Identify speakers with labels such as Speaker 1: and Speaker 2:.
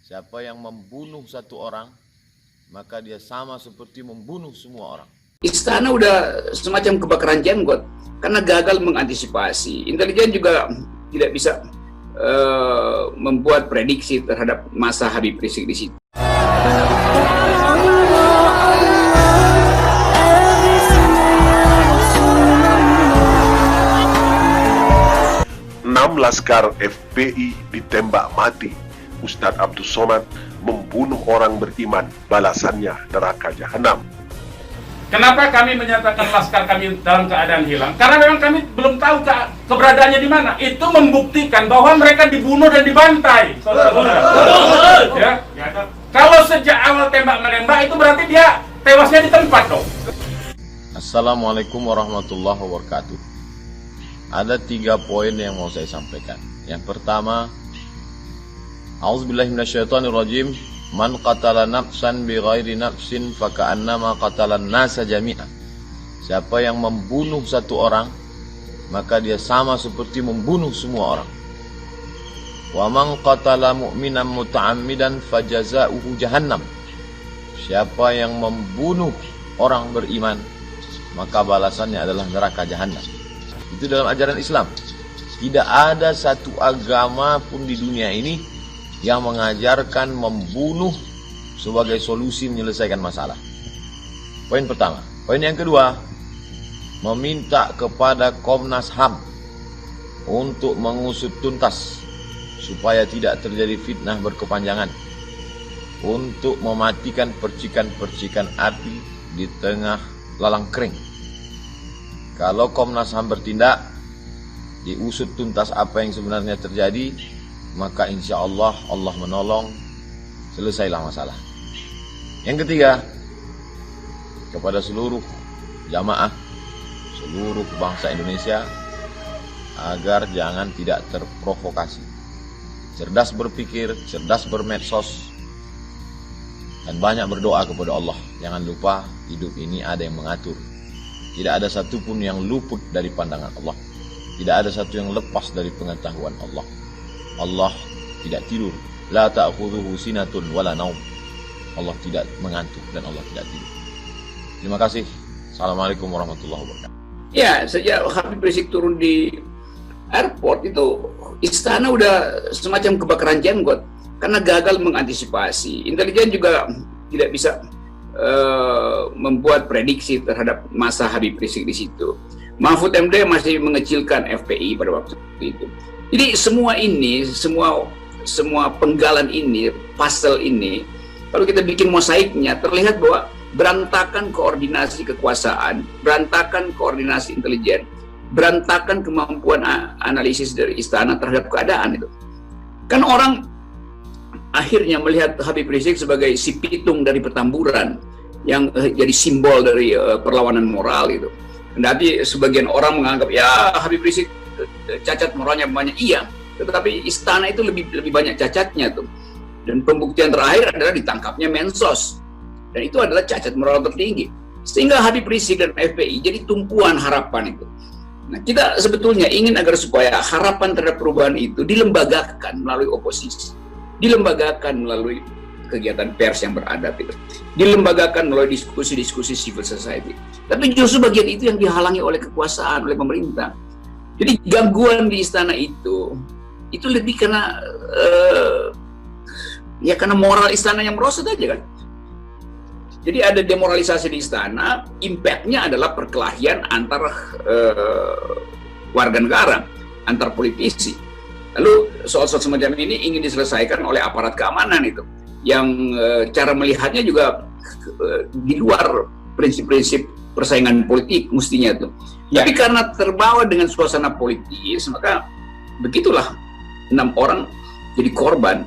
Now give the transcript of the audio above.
Speaker 1: Siapa yang membunuh satu orang, maka dia sama seperti membunuh semua orang.
Speaker 2: Istana udah semacam kebakaran jenggot karena gagal mengantisipasi. Intelijen juga tidak bisa membuat prediksi terhadap masa Habib Rizik di situ.
Speaker 3: 6 laskar FPI ditembak mati. Ustadz Abdul Somad membunuh orang beriman, balasannya neraka jahanam.
Speaker 4: Kenapa kami menyatakan laskar kami dalam keadaan hilang? Karena memang kami belum tahu keberadaannya di mana. Itu membuktikan bahwa mereka dibunuh dan dibantai. Ya. Kalau sejak awal tembak menembak itu berarti dia tewasnya di tempat dong.
Speaker 1: Assalamualaikum warahmatullahi wabarakatuh. Ada 3 poin yang mau saya sampaikan. Yang pertama, A'udzubillahi minasyaitonirrajim. Man qatala nafsan bighairi nafsin faka'annama qatalan nasa jami'an. Siapa yang membunuh satu orang, maka dia sama seperti membunuh semua orang. Wa man qatala mu'minan muta'ammidan fajaza'uhu jahannam. Siapa yang membunuh orang beriman, maka balasannya adalah neraka jahanam. Itu dalam ajaran Islam. Tidak ada satu agama pun di dunia ini yang mengajarkan membunuh sebagai solusi menyelesaikan masalah. Poin pertama. Poin yang kedua, meminta kepada Komnas HAM untuk mengusut tuntas supaya tidak terjadi fitnah berkepanjangan, untuk mematikan percikan-percikan api di tengah lalang kering. Kalau Komnas HAM bertindak, diusut tuntas apa yang sebenarnya terjadi, maka insya Allah Allah menolong, selesailah masalah. Yang ketiga, kepada seluruh jamaah, seluruh bangsa Indonesia, agar jangan tidak terprovokasi, cerdas berpikir, cerdas bermedsos, dan banyak berdoa kepada Allah. Jangan lupa hidup ini ada yang mengatur. Tidak ada satupun yang luput dari pandangan Allah. Tidak ada satu yang lepas dari pengetahuan Allah. Allah tidak tidur. La ta'khudhuhu sinatun wala naum. Allah tidak mengantuk dan Allah tidak tidur. Terima kasih. Assalamualaikum warahmatullahi wabarakatuh.
Speaker 2: Ya, sejak Habib Rizik turun di airport itu istana udah semacam kebakaran jenggot karena gagal mengantisipasi. Intelijen juga tidak bisa membuat prediksi terhadap masa Habib Rizik di situ. Mahfud MD masih mengecilkan FPI pada waktu itu. Jadi semua ini, semua penggalan ini, puzzle ini, kalau kita bikin mosaiknya, terlihat bahwa berantakan koordinasi kekuasaan, berantakan koordinasi intelijen, berantakan kemampuan analisis dari istana terhadap keadaan itu. Kan orang akhirnya melihat Habib Rizik sebagai si pitung dari Petamburan yang jadi simbol dari perlawanan moral itu. Kendati sebagian orang menganggap ya Habib Rizik cacat moralnya banyak, iya, tetapi istana itu lebih banyak cacatnya tuh. Dan pembuktian terakhir adalah ditangkapnya Mensos, dan itu adalah cacat moral tertinggi. Sehingga Habib Rizik dan FPI jadi tumpuan harapan itu. Nah, kita sebetulnya ingin agar supaya harapan terhadap perubahan itu dilembagakan melalui oposisi, dilembagakan melalui kegiatan pers yang beradab itu, dilembagakan melalui diskusi-diskusi civil society. Tapi justru bagian itu yang dihalangi oleh kekuasaan, oleh pemerintah. Jadi gangguan di istana itu lebih karena karena moral istana yang merosot aja kan. Jadi ada demoralisasi di istana, impact-nya adalah perkelahian antar warga negara, antar politisi. Lalu soal-soal semacam ini ingin diselesaikan oleh aparat keamanan itu, yang cara melihatnya juga di luar prinsip-prinsip persaingan politik mestinya tuh. Ya. Tapi karena terbawa dengan suasana politis, maka begitulah 6 orang jadi korban.